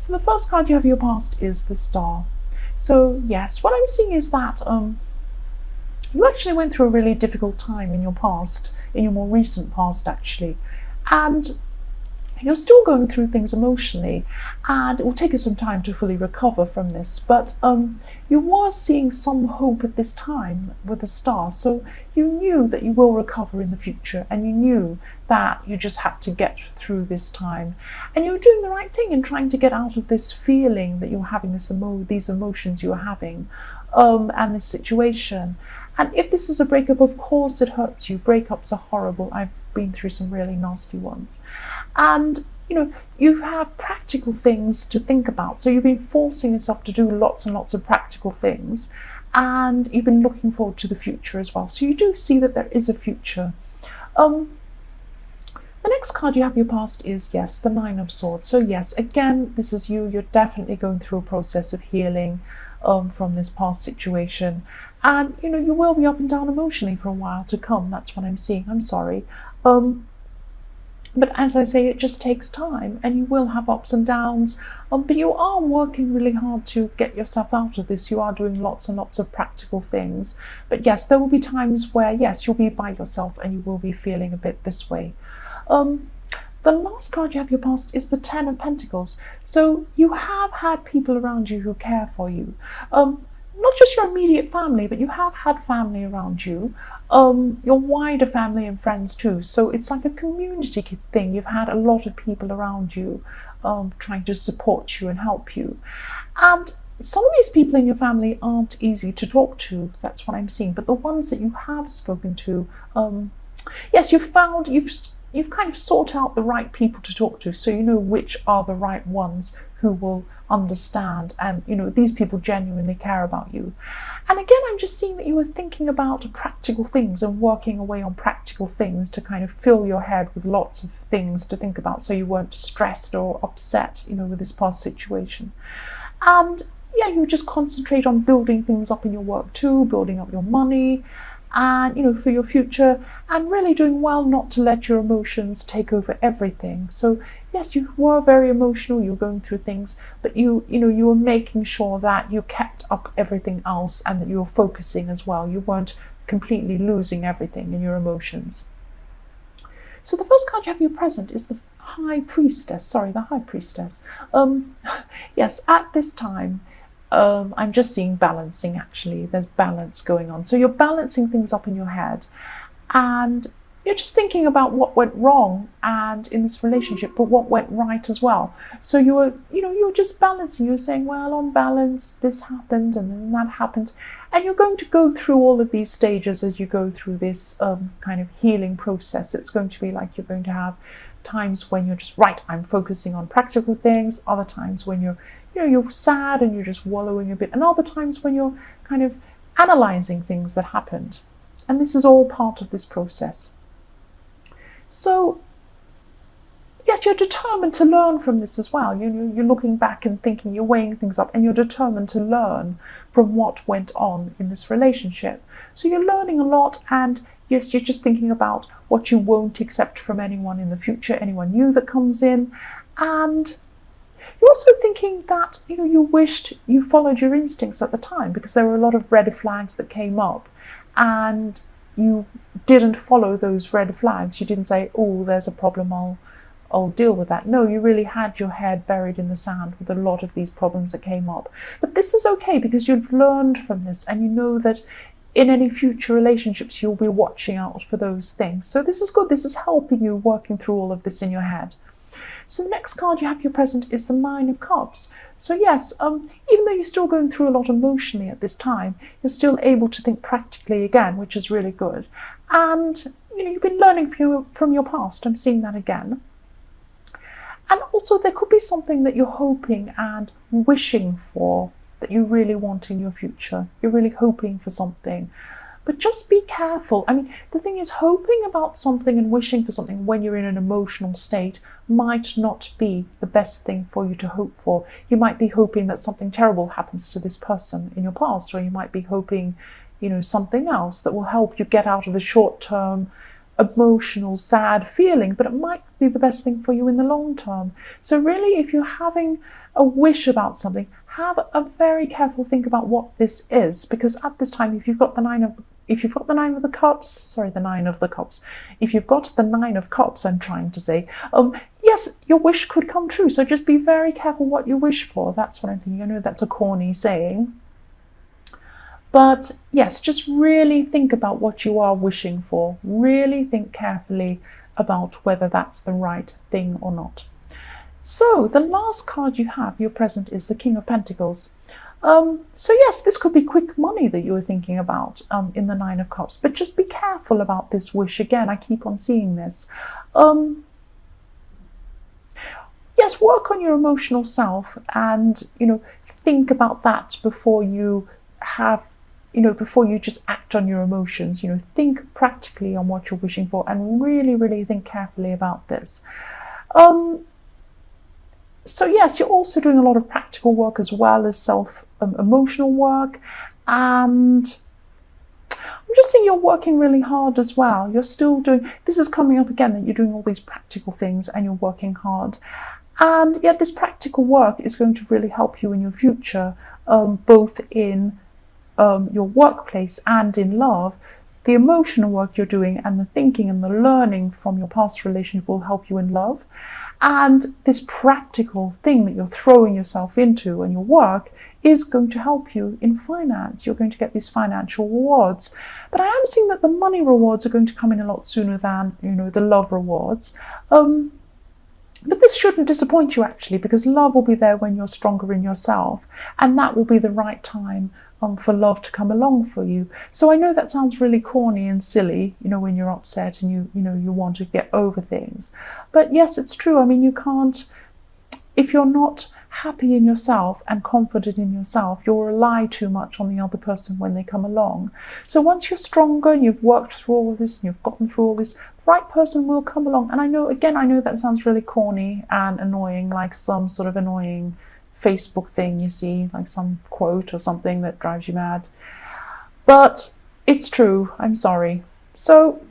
So the first card you have in your past is the Star. So yes, what I'm seeing is that you actually went through a really difficult time in your past, in your more recent past actually, and you're still going through things emotionally, and it will take you some time to fully recover from this, but you were seeing some hope at this time with the Star, so you knew that you will recover in the future, and you knew that you just had to get through this time, and you were doing the right thing in trying to get out of this feeling that you were having, these emotions you were having, and this situation. And if this is a breakup, of course it hurts you. Breakups are horrible. I've been through some really nasty ones. And you have practical things to think about. So you've been forcing yourself to do lots and lots of practical things. And you've been looking forward to the future as well. So you do see that there is a future. The next card you have in your past is, yes, the Nine of Swords. So yes, again, this is you. You're definitely going through a process of healing from this past situation. And you will be up and down emotionally for a while to come. That's what I'm seeing. I'm sorry. But as I say, it just takes time, and you will have ups and downs. But you are working really hard to get yourself out of this. You are doing lots and lots of practical things. But yes, there will be times where, yes, you'll be by yourself and you will be feeling a bit this way. The last card you have in your past is the Ten of Pentacles. So you have had people around you who care for you. Not just your immediate family, but you have had family around you, your wider family and friends too. So it's like a community thing. You've had a lot of people around you trying to support you and help you. And some of these people in your family aren't easy to talk to. That's what I'm seeing. But the ones that you have spoken to, yes, you've kind of sought out the right people to talk to, so you know which are the right ones who will understand, and these people genuinely care about you. And again, I'm just seeing that you were thinking about practical things and working away on practical things to kind of fill your head with lots of things to think about, so you weren't stressed or upset with this past situation. And yeah, you just concentrate on building things up in your work too, building up your money, and for your future, and really doing well not to let your emotions take over everything. So yes, you were very emotional, you were going through things, but you were making sure that you kept up everything else and that you were focusing as well. You weren't completely losing everything in your emotions. So the first card you have in your present is the High Priestess. Yes, at this time, I'm just seeing balancing actually. There's balance going on. So you're balancing things up in your head, and you're just thinking about what went wrong and in this relationship, but what went right as well. So you're just balancing. You're saying, well, on balance, this happened and then that happened. And you're going to go through all of these stages as you go through this kind of healing process. It's going to be like you're going to have times when you're just, right, I'm focusing on practical things, other times when you're sad and you're just wallowing a bit, and other times when you're kind of analyzing things that happened. And this is all part of this process. So yes, you're determined to learn from this as well. You're looking back and thinking, you're weighing things up, and you're determined to learn from what went on in this relationship. So you're learning a lot, and yes, you're just thinking about what you won't accept from anyone in the future, anyone new that comes in. And you're also thinking that you wished you followed your instincts at the time, because there were a lot of red flags that came up, and you didn't follow those red flags. You didn't say, oh, there's a problem, I'll deal with that. No, you really had your head buried in the sand with a lot of these problems that came up. But this is okay, because you've learned from this, and you know that in any future relationships you'll be watching out for those things. So this is good. This is helping you working through all of this in your head. So the next card you have your present is the Nine of Cups. So yes, even though you're still going through a lot emotionally at this time, you're still able to think practically again, which is really good. And you've been learning from your past. I'm seeing that again. And also there could be something that you're hoping and wishing for, that you really want in your future. You're really hoping for something. But just be careful. I mean, the thing is, hoping about something and wishing for something when you're in an emotional state might not be the best thing for you to hope for. You might be hoping that something terrible happens to this person in your past, or you might be hoping, something else that will help you get out of a short-term emotional, sad feeling, but it might be the best thing for you in the long term. So really, if you're having a wish about something, have a very careful think about what this is, because at this time, if you've got the nine of cups, if you've got the 9 of cups, I'm trying to say, yes, your wish could come true. So just be very careful what you wish for. That's what I'm thinking. I know that's a corny saying, but yes, just really think about what you are wishing for. Really think carefully about whether that's the right thing or not. So the last card you have, your present, is the King of Pentacles. So yes, this could be quick money that you were thinking about in the 9 of Cups, but just be careful about this wish. Again, I keep on seeing this. Yes, work on your emotional self, and think about that before you before you just act on your emotions. Think practically on what you're wishing for, and really, really think carefully about this. So yes, you're also doing a lot of practical work as well as emotional work, and I'm just seeing you're working really hard as well. You're still doing, this is coming up again, that you're doing all these practical things and you're working hard. And yet this practical work is going to really help you in your future, both in your workplace and in love. The emotional work you're doing and the thinking and the learning from your past relationship will help you in love. And this practical thing that you're throwing yourself into in your work is going to help you in finance. You're going to get these financial rewards. But I am seeing that the money rewards are going to come in a lot sooner than, the love rewards. But this shouldn't disappoint you, actually, because love will be there when you're stronger in yourself. And that will be the right time for love to come along for you. So I know that sounds really corny and silly, when you're upset and you want to get over things. But yes, it's true. I mean, you can't, if you're not happy in yourself and confident in yourself, you'll rely too much on the other person when they come along. So once you're stronger and you've worked through all of this and you've gotten through all this, the right person will come along. And I know that sounds really corny and annoying, like some sort of annoying Facebook thing you see, like some quote or something that drives you mad. But it's true. I'm sorry. So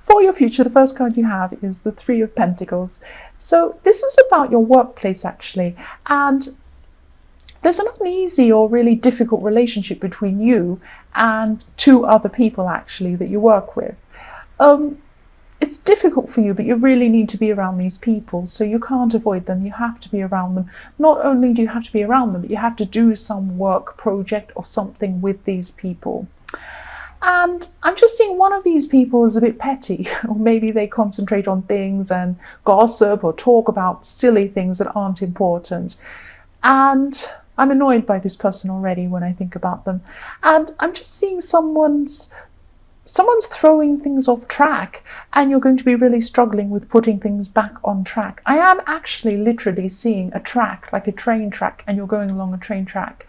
for your future, the first card you have is the 3 of Pentacles. So this is about your workplace, actually. And there's an uneasy or really difficult relationship between you and 2 other people, actually, that you work with. It's difficult for you, but you really need to be around these people, so you can't avoid them. You have to be around them. Not only do you have to be around them, but you have to do some work project or something with these people. And I'm just seeing one of these people is a bit petty, or maybe they concentrate on things and gossip or talk about silly things that aren't important. And I'm annoyed by this person already when I think about them. And I'm just seeing someone's throwing things off track, and you're going to be really struggling with putting things back on track. I am actually literally seeing a track, like a train track, and you're going along a train track,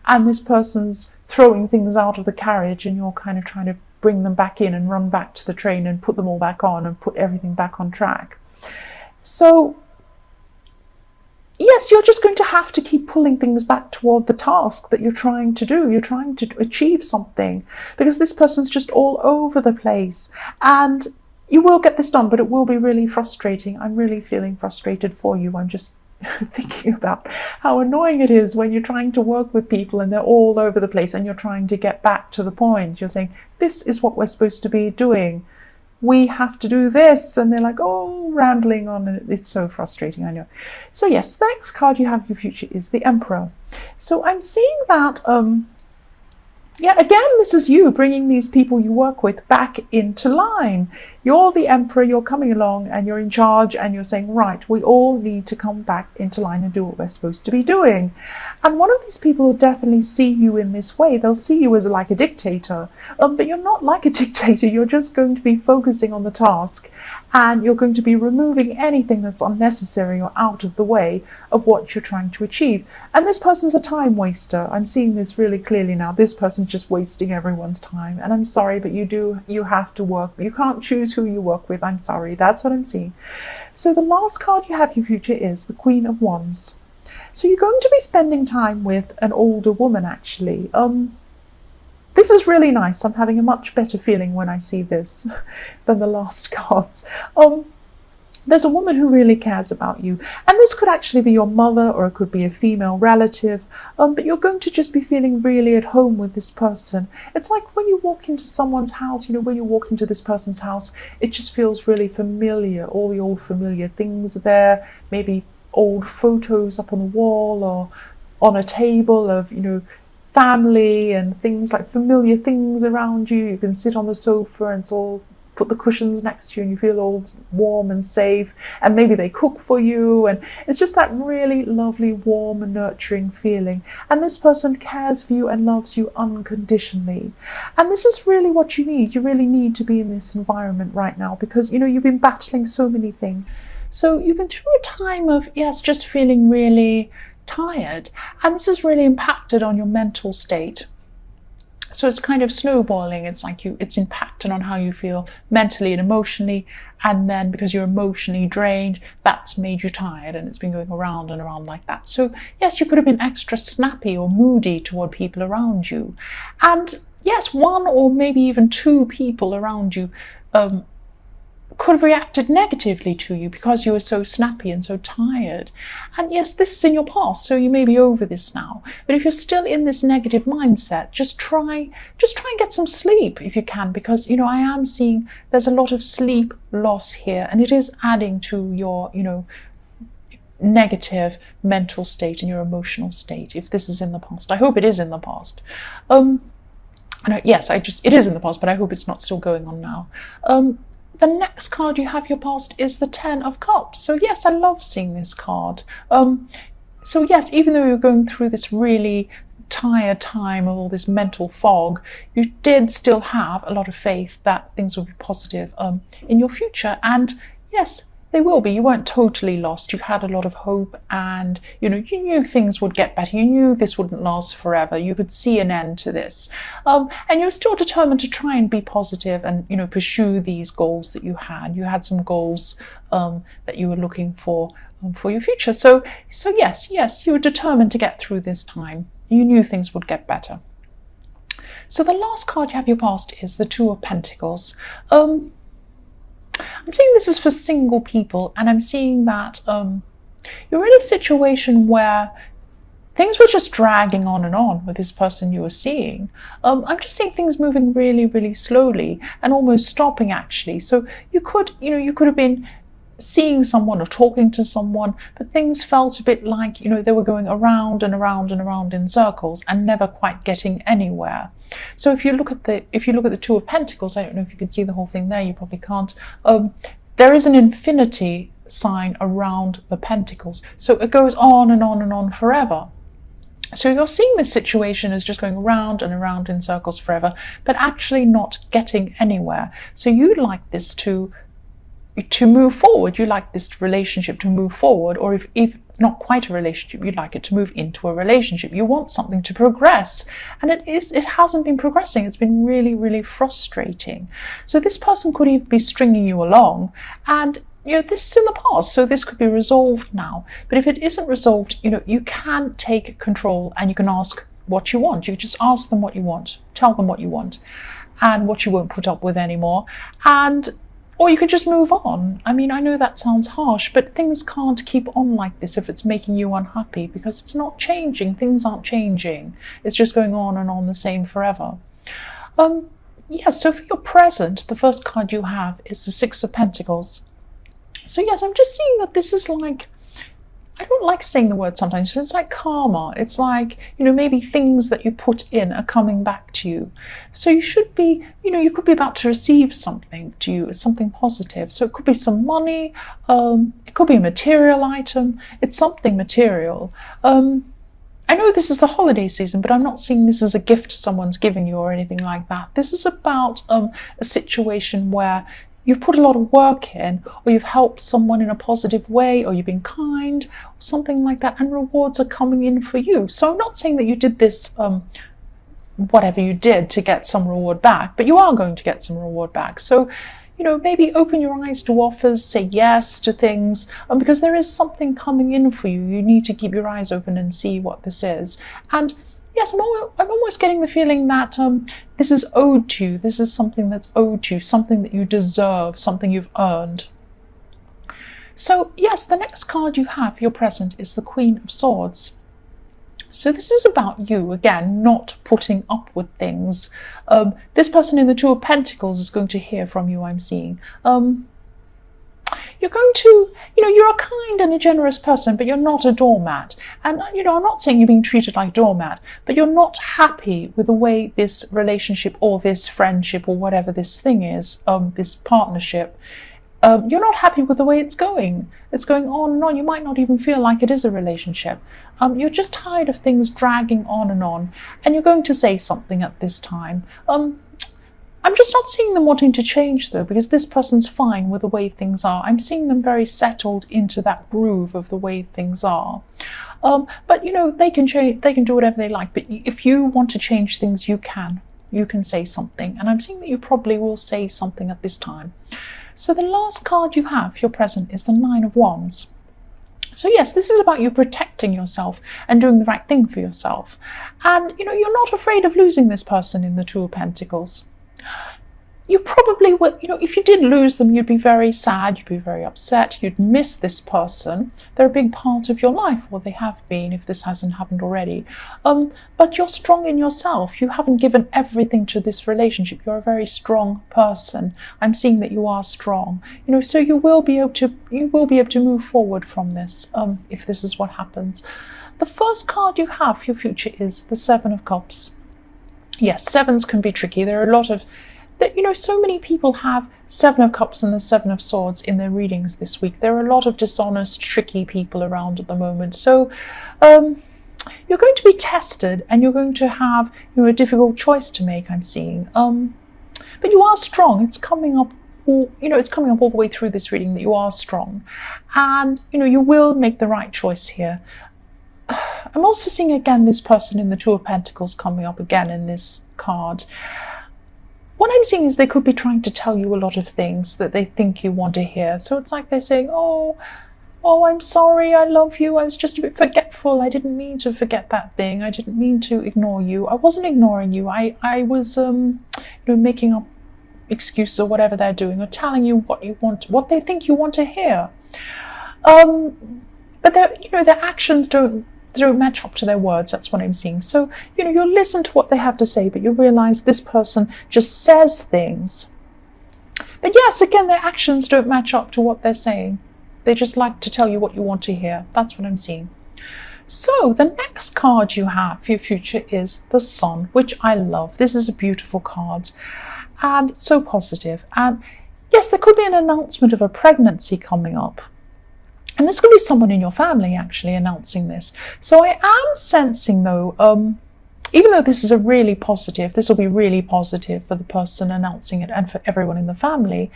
and this person's throwing things out of the carriage, and you're kind of trying to bring them back in and run back to the train and put them all back on and put everything back on track. So yes, you're just going to have to keep pulling things back toward the task that you're trying to do. You're trying to achieve something, because this person's just all over the place. And you will get this done, but it will be really frustrating. I'm really feeling frustrated for you. I'm just thinking about how annoying it is when you're trying to work with people and they're all over the place and you're trying to get back to the point. You're saying, this is what we're supposed to be doing. We have to do this, and they're like, oh, rambling on, and it's so frustrating, I know. So yes, the next card you have in your future is the Emperor. So I'm seeing that again, this is you bringing these people you work with back into line. You're the Emperor, you're coming along and you're in charge, and you're saying, right, we all need to come back into line and do what we're supposed to be doing. And one of these people will definitely see you in this way. They'll see you as like a dictator, but you're not like a dictator. You're just going to be focusing on the task, and you're going to be removing anything that's unnecessary or out of the way of what you're trying to achieve. And this person's a time waster. I'm seeing this really clearly now. This person's just wasting everyone's time. And I'm sorry, but you have to work. You can't choose who you work with. I'm sorry. That's what I'm seeing. So the last card you have in your future is the Queen of Wands. So you're going to be spending time with an older woman, actually. This is really nice. I'm having a much better feeling when I see this than the last cards. There's a woman who really cares about you, and this could actually be your mother, or it could be a female relative, but you're going to just be feeling really at home with this person. It's like when you walk into someone's house, when you walk into this person's house, it just feels really familiar. All the old familiar things are there, maybe old photos up on the wall or on a table of family and things, like familiar things around you. You can sit on the sofa and it's all, put the cushions next to you, and you feel all warm and safe, and maybe they cook for you, and it's just that really lovely, warm and nurturing feeling. And this person cares for you and loves you unconditionally. And this is really what you need. You really need to be in this environment right now, because you've been battling so many things. So you've been through a time of, yes, just feeling really tired, and this has really impacted on your mental state. So it's kind of snowballing. It's like it's impacted on how you feel mentally and emotionally, and then because you're emotionally drained, that's made you tired, and it's been going around and around like that. So yes, you could have been extra snappy or moody toward people around you, and yes, one or maybe even two people around you could have reacted negatively to you because you were so snappy and so tired. And yes, this is in your past, so you may be over this now. But if you're still in this negative mindset, just try and get some sleep if you can, because I am seeing there's a lot of sleep loss here, and it is adding to your negative mental state and your emotional state. If this is in the past, I hope it is in the past. Yes, it is in the past, but I hope it's not still going on now. The next card you have your past is the Ten of Cups. So yes, I love seeing this card. So yes, even though you're going through this really tired time of all this mental fog, you did still have a lot of faith that things will be positive in your future. And yes, they will be. You weren't totally lost. You had a lot of hope, and you knew things would get better. You knew this wouldn't last forever. You could see an end to this, and you're still determined to try and be positive and pursue these goals that you had. You had some goals that you were looking for your future. So yes, you were determined to get through this time. You knew things would get better. So the last card you have your past is the Two of Pentacles. I'm seeing this is for single people, and I'm seeing that you're in a situation where things were just dragging on and on with this person you were seeing. I'm just seeing things moving really, really slowly and almost stopping, actually. So you could have been seeing someone or talking to someone, but things felt a bit like they were going around and around and around in circles and never quite getting anywhere. So if you look at the Two of Pentacles, I don't know if you can see the whole thing there, you probably can't. There is an infinity sign around the pentacles, so it goes on and on and on forever. So you're seeing this situation as just going around and around in circles forever, but actually not getting anywhere. So you'd like this to move forward. You like this relationship to move forward, or if not quite a relationship, you'd like it to move into a relationship. You want something to progress, and it hasn't been progressing. It's been really, really frustrating. So this person could even be stringing you along, and this is in the past, so this could be resolved now. But if it isn't resolved, you can take control and you can ask what you want. You just ask them what you want, tell them what you want and what you won't put up with anymore, or you could just move on. I mean, I know that sounds harsh, but things can't keep on like this if it's making you unhappy, because it's not changing. Things aren't changing. It's just going on and on the same forever. So for your present, the first card you have is the Six of Pentacles. So yes, I'm just seeing that this is like, I don't like saying the word sometimes, but it's like karma. It's like, maybe things that you put in are coming back to you. So you should be, you could be about to receive something to you, something positive. So it could be some money, it could be a material item, it's something material. I know this is the holiday season, but I'm not seeing this as a gift someone's giving you or anything like that. This is about a situation where you've put a lot of work in, or you've helped someone in a positive way, or you've been kind, or something like that, and rewards are coming in for you. So I'm not saying that you did this, whatever you did, to get some reward back, but you are going to get some reward back. So, maybe open your eyes to offers, say yes to things, because there is something coming in for you. You need to keep your eyes open and see what this is. And yes, I'm almost getting the feeling that this is owed to you. This is something that's owed to you, something that you deserve, something you've earned. So yes, the next card you have, your present, is the Queen of Swords. So this is about you, again, not putting up with things. This person in the Two of Pentacles is going to hear from you, I'm seeing. You're going to, you're a kind and a generous person, but you're not a doormat. And, I'm not saying you're being treated like a doormat, but you're not happy with the way this relationship or this friendship or whatever this thing is, this partnership, you're not happy with the way it's going. It's going on and on. You might not even feel like it is a relationship. You're just tired of things dragging on, and you're going to say something at this time. I'm just not seeing them wanting to change, though, because this person's fine with the way things are. I'm seeing them very settled into that groove of the way things are. But, they can change, they can do whatever they like. But if you want to change things, you can. You can say something. And I'm seeing that you probably will say something at this time. So the last card you have, your present, is the Nine of Wands. So yes, this is about you protecting yourself and doing the right thing for yourself. And, you're not afraid of losing this person in the Two of Pentacles. You probably would, if you did lose them, you'd be very sad, you'd be very upset, you'd miss this person. They're a big part of your life, or they have been, if this hasn't happened already. But you're strong in yourself. You haven't given everything to this relationship. You're a very strong person. I'm seeing that you are strong. So you will be able to move forward from this, if this is what happens. The first card you have for your future is the Seven of Cups. Yes, sevens can be tricky. There are a lot of so many people have Seven of Cups and the Seven of Swords in their readings this week. There are a lot of dishonest, tricky people around at the moment. So you're going to be tested, and you're going to have a difficult choice to make, I'm seeing. But you are strong. It's coming up all the way through this reading that you are strong. And, you will make the right choice here. I'm also seeing again this person in the Two of Pentacles coming up again in this card. What I'm seeing is they could be trying to tell you a lot of things that they think you want to hear. So it's like they're saying, oh, I'm sorry, I love you, I was just a bit forgetful, I didn't mean to forget that thing, I didn't mean to ignore you, I wasn't ignoring you, I was making up excuses or whatever they're doing, or telling you what they think you want to hear. But their actions don't match up to their words. That's what I'm seeing. So, you'll listen to what they have to say, but you realize this person just says things. But yes, again, their actions don't match up to what they're saying. They just like to tell you what you want to hear. That's what I'm seeing. So the next card you have for your future is the Sun, which I love. This is a beautiful card, and it's so positive. And yes, there could be an announcement of a pregnancy coming up. And there's going to be someone in your family actually announcing this. So I am sensing, though, even though this is this will be really positive for the person announcing it and for everyone in the family,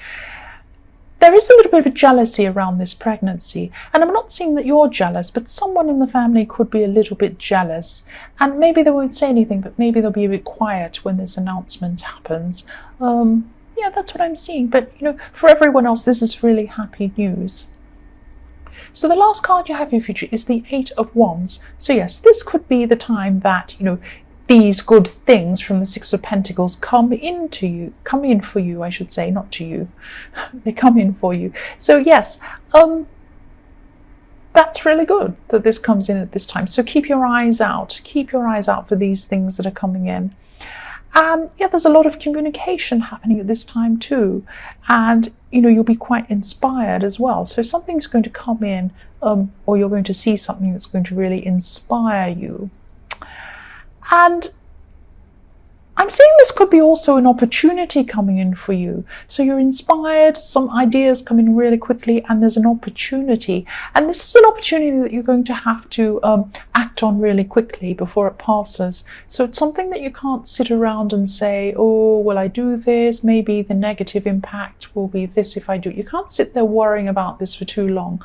there is a little bit of a jealousy around this pregnancy. And I'm not seeing that you're jealous, but someone in the family could be a little bit jealous. And maybe they won't say anything, but maybe they'll be a bit quiet when this announcement happens. Yeah, that's what I'm seeing. But, for everyone else, this is really happy news. So the last card you have in your future is the Eight of Wands. So yes, this could be the time that, these good things from the Six of Pentacles come in for you, I should say, not to you. They come in for you. So yes, that's really good that this comes in at this time. So keep your eyes out. Keep your eyes out for these things that are coming in. And yeah, there's a lot of communication happening at this time too. And, you'll be quite inspired as well. So something's going to come in, or you're going to see something that's going to really inspire you. And I'm seeing this could be also an opportunity coming in for you. So you're inspired, some ideas come in really quickly, and there's an opportunity. And this is an opportunity that you're going to have to act on really quickly before it passes. So it's something that you can't sit around and say, oh, will I do this? Maybe the negative impact will be this if I do. You can't sit there worrying about this for too long.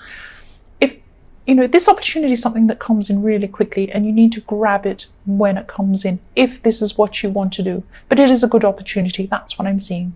This opportunity is something that comes in really quickly, and you need to grab it when it comes in, if this is what you want to do. But it is a good opportunity. That's what I'm seeing.